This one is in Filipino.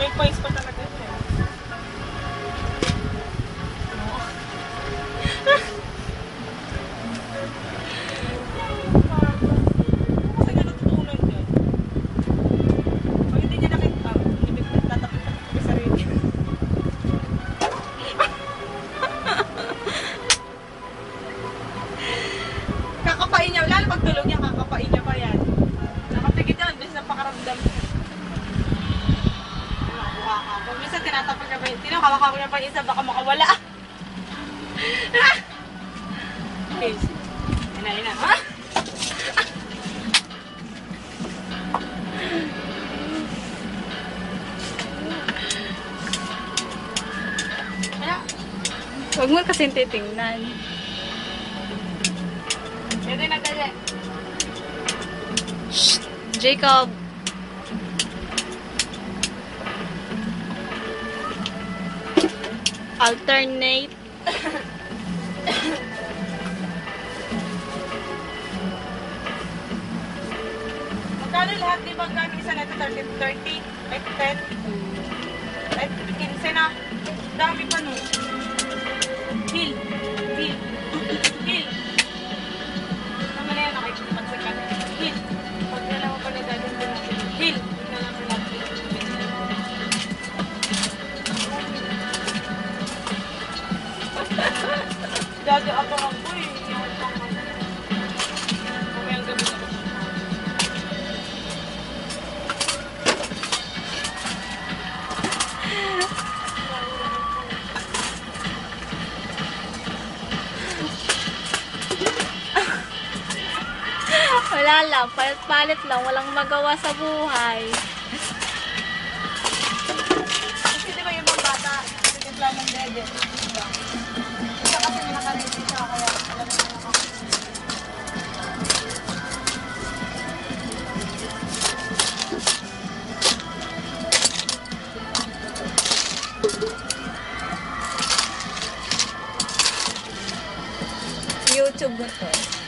May points pa talaga siya. Kasi nga natutunan dyan. Pag hindi niya nakita, tatapit-tapit ko sa sarili. Kakapain niya. Lalo pag tulog niya, kakapain niya pa yan. Nakapigit yan, bilis na pakaramdam niya. Kung minsan tinatapag niya pa yun, tinakawakaw niya pa yung isa, baka makawala. Okay. Ina. Ha? Huwag mo kasing titingnan. Pwede na kaya. Shh! Jacob! Alternate. Magkano lahat? Di ba gano'n isa na ito? 30? Ay, 10? Ay, 15 na. Dami pa no. Hill. Naman na yan, nakikipagsakan. Hill. Pag nalaman pa na gagawin din natin. Hill. Nalaman natin. Dado ako ako eh. Mamayang gabi na. Wala lang. Palit-palit lang. Walang magawa sa buhay. Kasi di ba yung mga bata, nagkakla ng dede. Diba? Isa kasi may nakaready siya, kaya alam mo na ako. YouTube mo to.